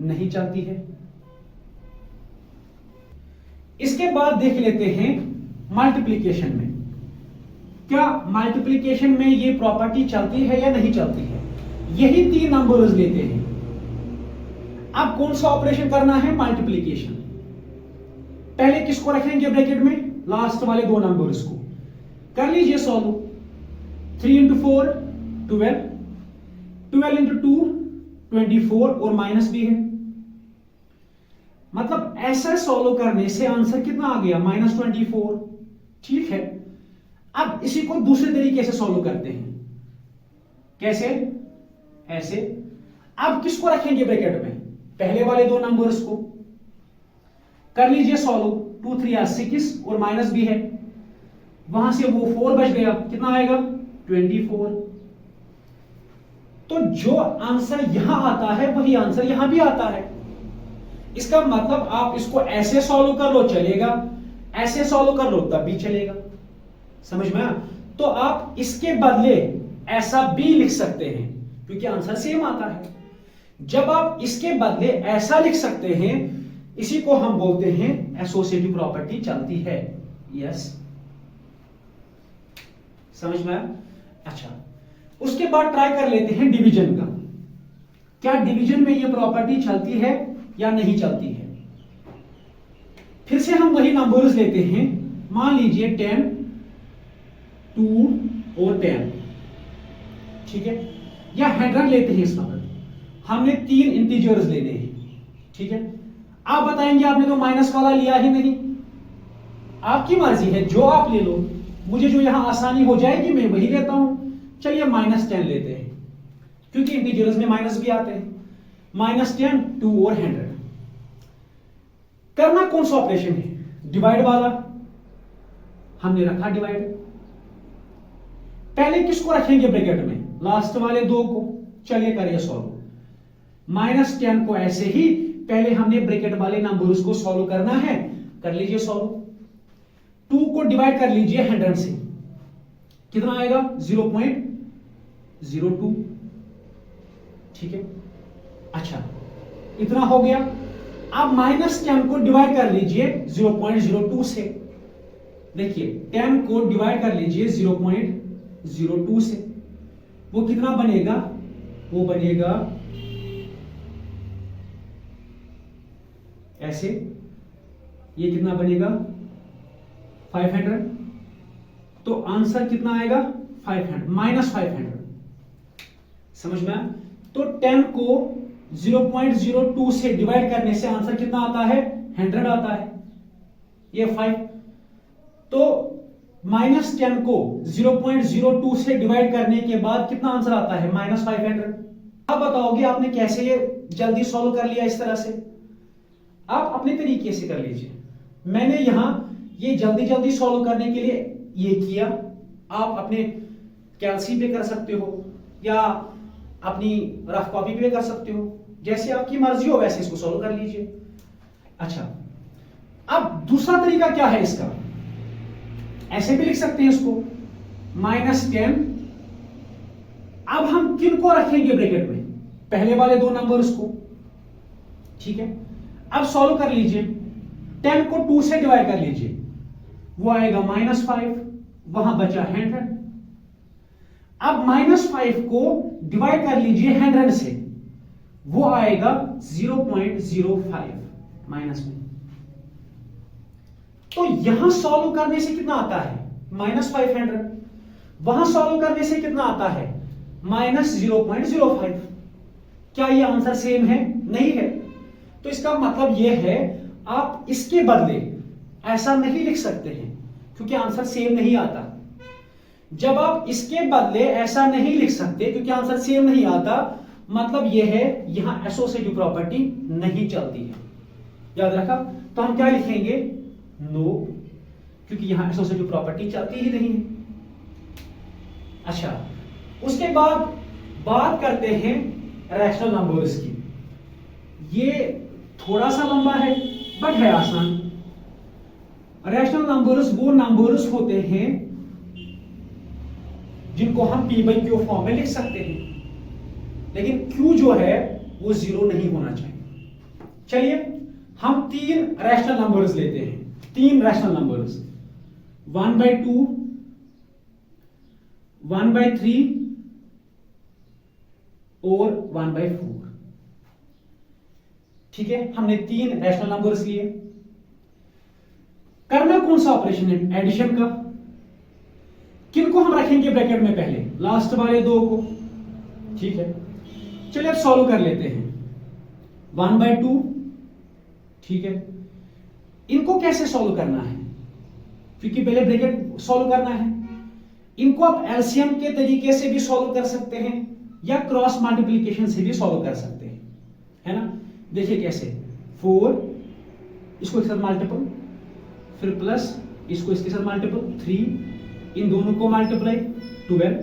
नहीं चलती है। इसके बाद देख लेते हैं मल्टीप्लिकेशन में। क्या मल्टीप्लिकेशन में ये प्रॉपर्टी चलती है या नहीं चलती है? यही 3 नंबर्स लेते हैं। अब कौन सा ऑपरेशन करना है? मल्टीप्लिकेशन। पहले किसको रखेंगे ब्रैकेट में? लास्ट वाले दो नंबर्स को। कर लीजिए सॉल्व। 3 × 4 12, 12 × 2 24 और माइनस भी है। मतलब ऐसा सॉल्व करने से आंसर कितना आ गया? -24। ठीक है, अब इसी को दूसरे तरीके से सॉल्व करते हैं। कैसे? ऐसे। अब किसको रखेंगे ब्रैकेट में? पहले वाले दो नंबर्स को। कर लीजिए सॉल्व। 2 3 या 6 और माइनस भी है, वहां से वो 4 बच गया। कितना आएगा? 24। तो जो आंसर यहां आता है वही आंसर यहां भी आता है। इसका मतलब आप इसको ऐसे सॉल्व कर लो चलेगा, ऐसे सॉल्व कर लो तब भी चलेगा। समझ में आया? तो आप इसके बदले ऐसा भी लिख सकते हैं क्योंकि आंसर सेम आता है। जब आप इसके बदले ऐसा लिख सकते हैं, इसी को हम बोलते हैं एसोसिएटिव प्रॉपर्टी चलती है। यस, समझ में आया? अच्छा, उसके बाद ट्राई कर लेते हैं डिवीजन का। क्या डिवीजन में ये प्रॉपर्टी चलती है या नहीं चलती है? फिर से हम वही नंबर्स लेते हैं। मान लीजिए 10, 2 और 10, ठीक है, या 100 लेते हैं। इस वक्त हमने 3 इंटीजर्स लेने हैं, ठीक है। आप बताएंगे आपने तो माइनस वाला लिया ही नहीं। आपकी मर्जी है, जो आप ले लो। मुझे जो यहां आसानी हो जाएगी मैं वही लेता हूं। चलिए -10 लेते हैं क्योंकि इंटीजर्स में माइनस भी आते हैं। -10, 2 और 100। करना कौन सा ऑपरेशन है? डिवाइड वाला। हमने रखा डिवाइड। पहले किसको रखेंगे ब्रैकेट में? लास्ट वाले दो को। चलिए करिए सॉल्व। -10 को ऐसे ही पहले हमने ब्रैकेट वाले नंबर्स को सॉल्व करना है। कर लीजिए सॉल्व। 2 को डिवाइड कर लीजिए 100 से। कितना आएगा? 0.02, ठीक है। अच्छा, इतना हो गया। अब -10 को डिवाइड कर लीजिए 0.02 से। देखिए 10 को डिवाइड कर लीजिए 0.02 से। वो कितना बनेगा? वो बनेगा ऐसे। ये कितना बनेगा? 500। तो आंसर कितना आएगा? 500 -500। समझ में आया? तो 10 को 0.02 से डिवाइड करने से आंसर कितना आता है? 100 आता है। ये 5। तो -10 को 0.02 से डिवाइड करने के बाद कितना आंसर आता है? -500। अब बताओगे आपने कैसे ये जल्दी सॉल्व कर लिया? इस तरह से आप अपने तरीके से कर लीजिए। मैंने यहां ये जल्दी जल्दी सॉल्व करने के लिए ये किया, आप अपने कैलसी पे कर सकते हो या अपनी रफ कॉपी पे कर सकते हो, जैसे आपकी मर्जी हो वैसे इसको सॉल्व कर लीजिए। अच्छा, अब दूसरा तरीका क्या है इसका, ऐसे भी लिख सकते हैं इसको -10। अब हम किन को रखेंगे ब्रैकेट में, पहले वाले दो नंबर्स को, ठीक है। अब सॉल्व कर लीजिए, 10 को 2 से डिवाइड कर लीजिए, वो आएगा -5, वहां बचा 100। अब -5 को डिवाइड कर लीजिए 100 से, वो आएगा 0.05 माइनस में। तो यहां सॉल्व करने से कितना आता है -500, वहां सॉल्व करने से कितना आता है -0.05। क्या ये आंसर सेम है? नहीं है। तो इसका मतलब यह है आप इसके बदले ऐसा नहीं लिख सकते हैं क्योंकि आंसर सेम नहीं आता। जब आप इसके बदले ऐसा नहीं लिख सकते क्योंकि आंसर सेम नहीं आता, मतलब यह है यहां एसोसिएटिव प्रॉपर्टी नहीं चलती है। याद रखा? तो हम क्या लिखेंगे? नो, क्योंकि यहां एसोसिएटिव प्रॉपर्टी चलती ही नहीं है। अच्छा, उसके बाद बात करते हैं रैशनल नंबर्स की। ये थोड़ा सा लंबा है बट है आसान। रैशनल नंबर्स वो नंबर्स होते हैं जिनको हम p बाई क्यू फॉर्म में लिख सकते हैं, लेकिन q जो है वो 0 नहीं होना चाहिए। चलिए हम 3 रैशनल नंबर्स लेते हैं, 3 रैशनल नंबर्स 1/2, 1/3 और 1/4। ठीक है, हमने 3 रैशनल नंबर्स लिए। करना कौन सा ऑपरेशन है? एडिशन का। किनको हम रखेंगे ब्रैकेट में? पहले लास्ट वाले दो को। ठीक है, चलिए अब सॉल्व कर लेते हैं। 1/2, ठीक है। इनको कैसे सॉल्व करना है? क्योंकि पहले ब्रैकेट सॉल्व करना है। इनको आप एलसीएम के तरीके से भी सॉल्व कर सकते हैं या क्रॉस मल्टीप्लिकेशन से भी सॉल्व कर सकते हैं, है ना। देखिए कैसे, 4 इसको इसके साथ मल्टीपल, फिर प्लस इसको इसके साथ मल्टीपल 3, इन दोनों को मल्टीप्लाई 12।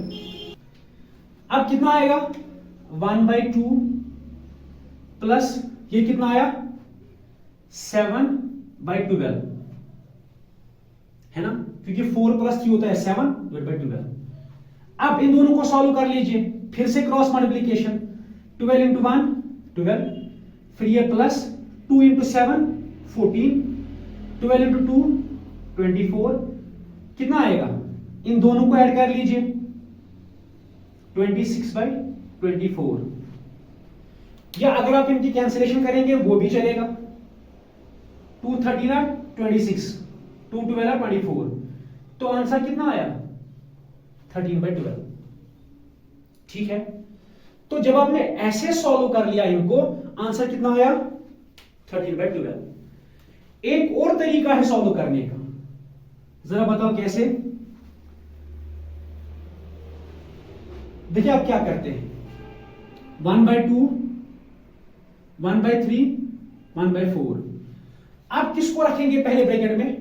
अब कितना आएगा? 1/2 प्लस ये कितना आया? 7/12, है ना, क्योंकि 4 + 3 होता है 7/12। अब इन दोनों को सॉल्व कर लीजिए, फिर से क्रॉस मल्टीप्लिकेशन, 12 × 1 12, फिर ये प्लस 2 × 7 14, 12 × 2 24। कितना आएगा? इन दोनों को ऐड कर लीजिए, 26/24। या अगर आप इनकी कैंसिलेशन करेंगे वो भी चलेगा, 2 13 26, 2 12 24। तो आंसर कितना आया? 13/12। ठीक है, तो जब आपने ऐसे सॉल्व कर लिया इनको, आंसर कितना आया? 13/12। एक और तरीका है सॉल्व करने का, जरा बताओ कैसे। देखिए आप क्या करते हैं, 1/2, 1/3, 1/4। आप किसको रखेंगे पहले ब्रैकेट में?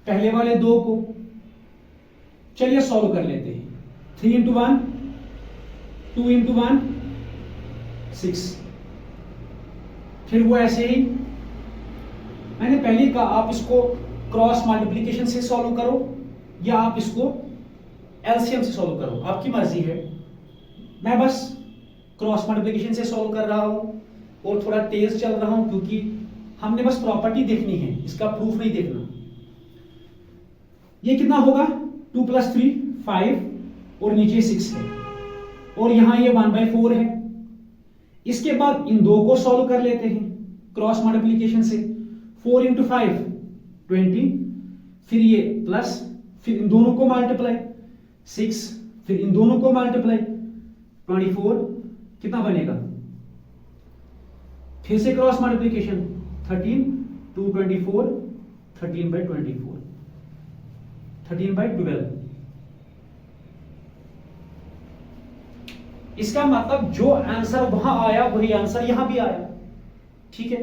पहले वाले दो को। चलिए सॉल्व कर लेते हैं। 3 × 1 2 × 1 6। फिर वो ऐसे ही, मैंने पहले कहा आप इसको क्रॉस मल्टीप्लिकेशन से सॉल्व करो या आप इसको एलसीएम से सॉल्व करो, आपकी मर्जी है। मैं बस क्रॉस मल्टीप्लिकेशन से सॉल्व कर रहा हूं और थोड़ा तेज चल रहा हूं क्योंकि हमने बस प्रॉपर्टी देखनी है, इसका प्रूफ नहीं देखना। ये कितना होगा? 2 + 3 5 और नीचे 6 है, और यहां ये 1/4 है। इसके बाद इन दो को सॉल्व कर लेते हैं क्रॉस मल्टीप्लिकेशन से, 4 × 5 20, फिर ये प्लस, फिर इन दोनों को मल्टीप्लाई 6, फिर इन दोनों को मल्टीप्लाई 24। कितना बनेगा? फिर से क्रॉस मल्टीप्लिकेशन, 13 2 24, 13/24, 13/12। इसका मतलब जो आंसर वहां आया वही आंसर यहां भी आया। ठीक है,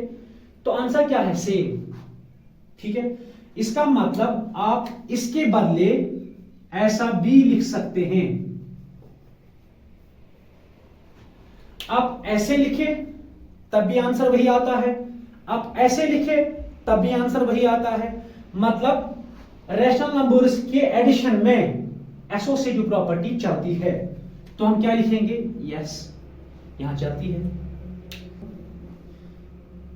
तो आंसर क्या है? सेम। ठीक है, इसका मतलब आप इसके बदले ऐसा भी लिख सकते हैं। आप ऐसे लिखे तब भी आंसर वही आता है, आप ऐसे लिखे तब भी आंसर वही आता है। मतलब रैशनल नंबर्स के एडिशन में एसोसिएटिव प्रॉपर्टी चलती है। तो हम क्या लिखेंगे? यस, यहां चलती है।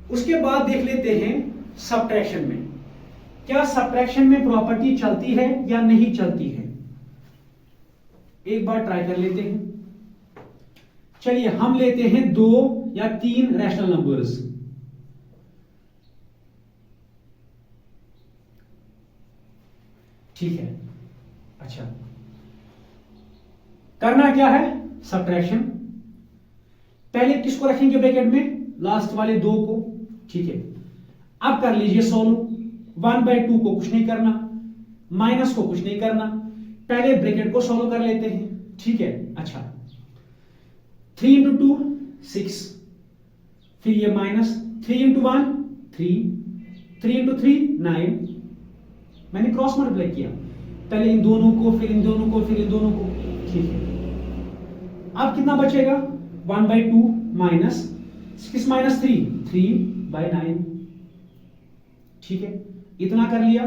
उसके बाद देख लेते हैं सब्ट्रैक्शन में, क्या सब्ट्रैक्शन में प्रॉपर्टी चलती है या नहीं चलती है। एक बार ट्राई कर लेते हैं। चलिए हम लेते हैं 2 या 3 रैशनल नंबर्स। ठीक है, अच्छा करना क्या है? सब्ट्रैक्शन। पहले किसको रखेंगे ब्रैकेट में? लास्ट वाले 2 को। ठीक है, अब कर लीजिए सॉल्व। 1/2 को कुछ नहीं करना, माइनस को कुछ नहीं करना, पहले ब्रैकेट को सॉल्व कर लेते हैं। ठीक है, अच्छा 3 इंटू 2 6, फिर ये माइनस 3 इंटू 1 3, 3 इंटू 3 9। मैंने क्रॉस मल्टीप्लाई किया, पहले इन दोनों को, फिर इन दोनों को, फिर इन दोनों को। ठीक है, अब कितना बचेगा? 1/2 माइनस 6 माइनस 3 3/9। ठीक है, इतना कर लिया।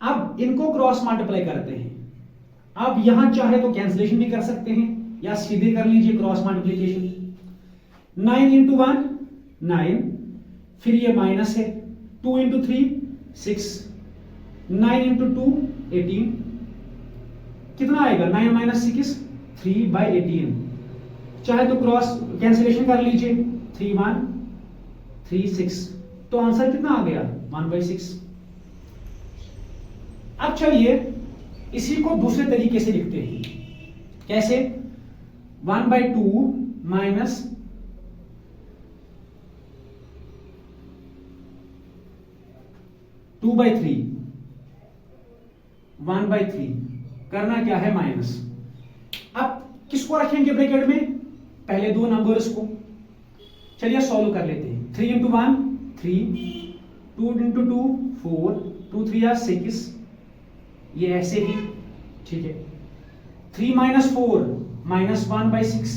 अब इनको क्रॉस मल्टीप्लाई करते हैं। अब यहां चाहे तो कैंसिलेशन भी कर सकते हैं या सीधे कर लीजिए क्रॉस मल्टीप्लिकेशन। 9 इंटू 1 9, फिर ये माइनस है 2 इंटू 3 6, 9 इंटू 2 18। कितना आएगा? 9 माइनस 6 3/18। चाहे तो क्रॉस कैंसिलेशन कर लीजिए, 3 1 3 6। तो आंसर कितना आ गया? 1/6। अब चलिए इसी को दूसरे तरीके से लिखते हैं। कैसे? 1/2 माइनस 2/3, 1/3 करना क्या है? माइनस। अब किसको रखेंगे ब्रैकेट में? पहले 2 नंबर्स को। चलिए सॉल्व कर लेते हैं। 3 इंटू 1 3, 2 इंटू 2 4, 2 3 6, ये ऐसे ही। ठीक है, 3 माइनस 4 माइनस 1/6,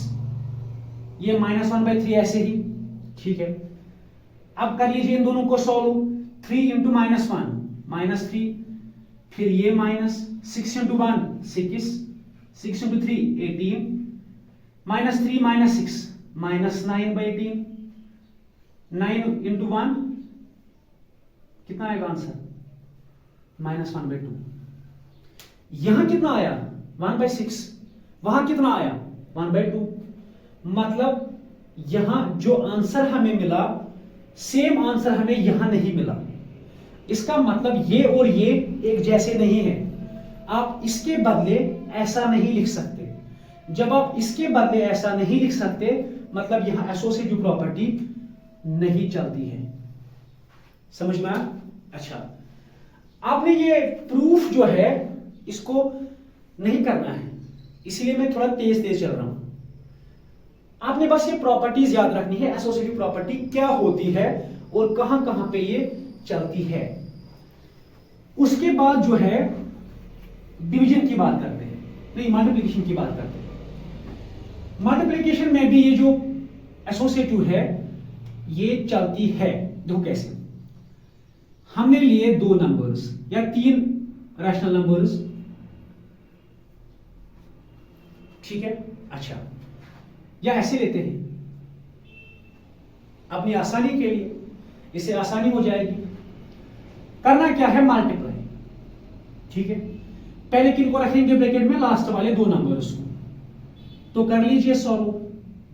ये माइनस 1/3 ऐसे ही। ठीक है, अब कर लीजिए इन दोनों को सॉल्व। 3 इंटू माइनस 1 माइनस 3, फिर ये minus 6 into 1 6, 6 into 3 18, minus 3 minus 6 minus 9/18, 9 into 1 कितना आएगा आंसर? माइनस 1/2। यहां कितना आया? 1/6। वहां कितना आया? 1/2। मतलब यहां जो आंसर हमें मिला, सेम आंसर हमें यहां नहीं मिला। इसका मतलब ये और ये एक जैसे नहीं है। आप इसके बदले ऐसा नहीं लिख सकते। जब आप इसके बदले ऐसा नहीं लिख सकते, मतलब यहां एसोसिएटिव प्रॉपर्टी नहीं चलती है। समझ में आया? अच्छा, आपने ये प्रूफ जो है इसको नहीं करना है, इसीलिए मैं थोड़ा तेज तेज चल रहा हूं। आपने बस ये प्रॉपर्टीज याद रखनी है, एसोसिएटिव प्रॉपर्टी क्या होती है और कहां कहां पे ये चलती है। उसके बाद जो है डिवीजन की बात करते हैं, नहीं मल्टीप्लिकेशन की बात करते हैं। मल्टीप्लिकेशन में भी ये जो एसोसिएटिव है ये चलती है। देखो कैसे, हमने लिए 2 नंबर्स या 3 रैशनल नंबर्स। ठीक है, अच्छा या ऐसे लेते हैं अपनी आसानी के लिए, इससे आसानी हो जाएगी। करना क्या है? मल्टीप्लाई। ठीक है, पहले किनको रखेंगे ब्रैकेट में? लास्ट वाले 2 नंबर्स को। तो कर लीजिए सॉल्व।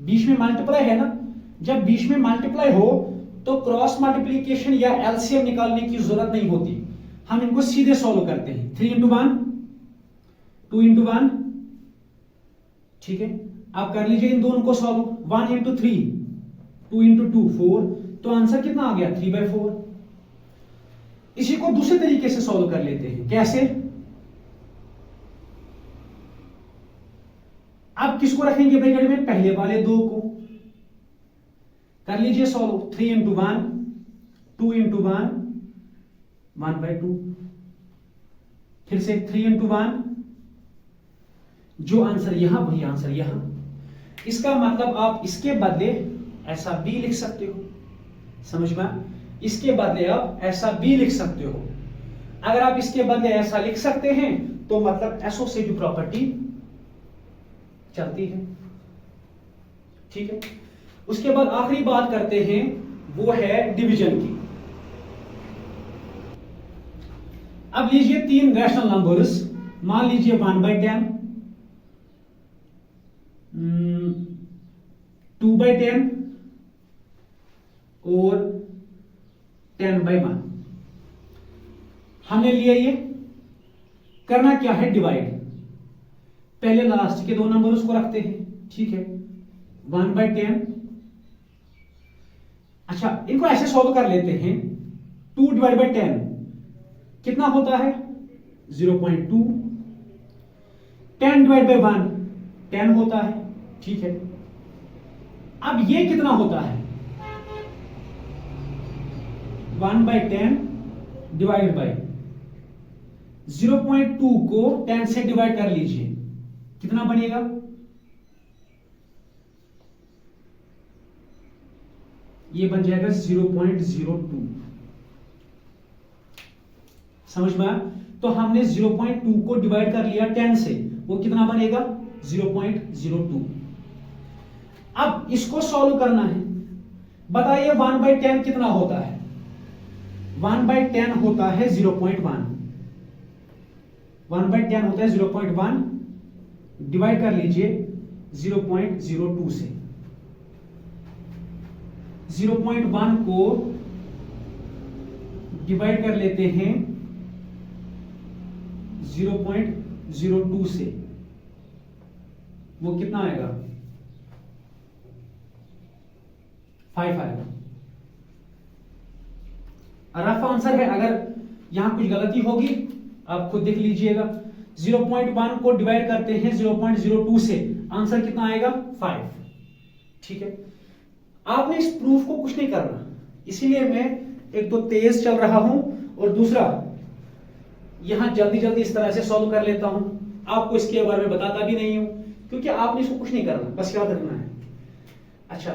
बीच में मल्टीप्लाई है ना, जब बीच में मल्टीप्लाई हो तो क्रॉस मल्टीप्लिकेशन या एलसीएम निकालने की जरूरत नहीं होती, हम इनको सीधे सॉल्व करते हैं। 3 इंटू 1 2 इंटू 1। ठीक है, आप कर लीजिए इन दोनों को सॉल्व। 1 इंटू 3 2 इंटू 2 4, तो आंसर कितना आ गया? 3/4। इसी को दूसरे तरीके से सॉल्व कर लेते हैं। कैसे? अब किसको रखेंगे ब्रैकेट में? पहले वाले 2 को। कर लीजिए सॉल्व। 3 इंटू 1 2 इंटू 1 1/2, फिर से 3 इंटू 1 जो आंसर यहां वही आंसर यहां। इसका मतलब आप इसके बदले ऐसा बी लिख सकते हो, समझ में? इसके बदले आप ऐसा बी लिख सकते हो। अगर आप इसके बदले ऐसा लिख सकते हैं तो मतलब एसोसिएटिव प्रॉपर्टी चलती है, ठीक है। उसके बाद आखिरी बात करते हैं, वो है डिवीजन की। अब लीजिए तीन रैशनल नंबर्स, मान लीजिए 1/10, 2/10 और 10/1। हमने लिया, ये करना क्या है, डिवाइड। पहले लास्ट के दो नंबर्स को रखते हैं, ठीक है। 1/10, अच्छा इनको ऐसे सॉल्व कर लेते हैं। 2/10 कितना होता है, 0.2। 10/1 10 होता है, ठीक है। अब ये कितना होता है, 1/10 डिवाइड बाय 0.2 को 10 से डिवाइड कर लीजिए, कितना बनेगा, ये बन जाएगा 0.02। समझ में आया? तो हमने 0.2 को डिवाइड कर लिया 10 से, वो कितना बनेगा, 0.02। अब इसको सॉल्व करना है। बताइए 1/10 कितना होता है, 1/10 होता है 0.1। 1/10 होता है 0.1, डिवाइड कर लीजिए 0.02 से। 0.1 को डिवाइड कर लेते हैं 0.02 से, वो कितना आएगा, 5 आएगा। रफ आंसर है, अगर यहां कुछ गलती होगी आप खुद देख लीजिएगा। 0.1 को डिवाइड करते हैं 0.02 से, आंसर कितना आएगा, 5, ठीक है। आपने इस प्रूफ को कुछ नहीं करना, इसीलिए मैं एक तो तेज चल रहा हूं और दूसरा यहां जल्दी जल्दी इस तरह से सॉल्व कर लेता हूं। आपको इसके बारे में बताता भी नहीं हूं, क्योंकि आपने इसको कुछ नहीं करना, बस याद रखना है। अच्छा,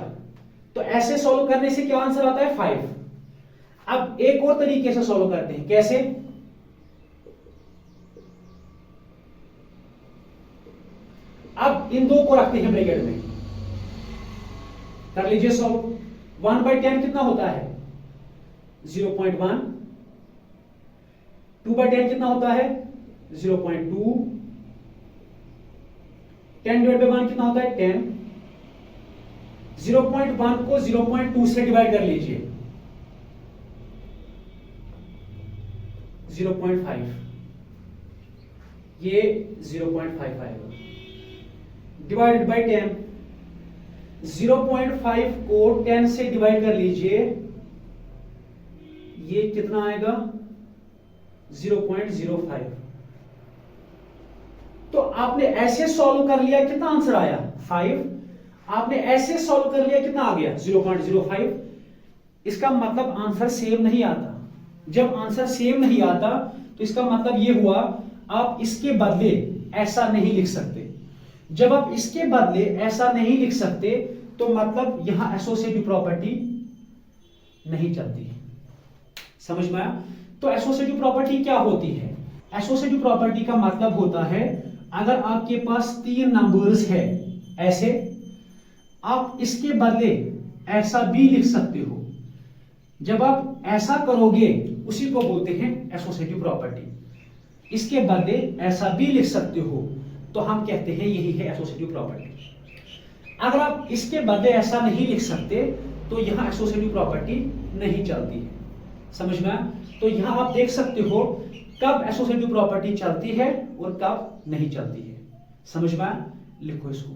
तो ऐसे सॉल्व करने से क्या आंसर आता है, 5। अब एक और तरीके से सॉल्व करते हैं, कैसे, अब इन दो को रखते हैं ब्रैकेट में, कर लीजिए सॉल्व। 1/10 कितना होता है, 0.1। 2/10 कितना होता है, 0.2। 10/1 कितना होता है, 10। 0.1 को 0.2 से डिवाइड कर लीजिए, 0.5, ये 0.5 आएगा, डिवाइडेड बाय 10। 0.5 को 10 से डिवाइड कर लीजिए, ये कितना आएगा, 0.05। तो आपने ऐसे सॉल्व कर लिया, कितना आंसर आया, 5। आपने ऐसे सॉल्व कर लिया, कितना आ गया, 0.05। इसका मतलब आंसर सेम नहीं आता। जब आंसर सेम नहीं आता तो इसका मतलब ये हुआ आप इसके बदले ऐसा नहीं लिख सकते। जब आप इसके बदले ऐसा नहीं लिख सकते तो मतलब यहां एसोसिएटिव प्रॉपर्टी नहीं चलती है। समझ में आया? तो एसोसिएटिव प्रॉपर्टी क्या होती है? एसोसिएटिव प्रॉपर्टी का मतलब होता है अगर आपके पास तीन नंबर्स है ऐसे, आप इसके बदले ऐसा भी लिख सकते हो। जब आप ऐसा करोगे उसी को बोलते हैं एसोसिएटिव प्रॉपर्टी। इसके बदले ऐसा भी लिख सकते हो तो हम कहते हैं यही है एसोसिएटिव प्रॉपर्टी। अगर आप इसके बदले ऐसा नहीं लिख सकते तो यहां एसोसिएटिव प्रॉपर्टी नहीं चलती है। समझ में आया? तो यहां आप देख सकते हो कब एसोसिएटिव प्रॉपर्टी चलती है और कब नहीं चलती है। समझ में आया? लिखो इसको।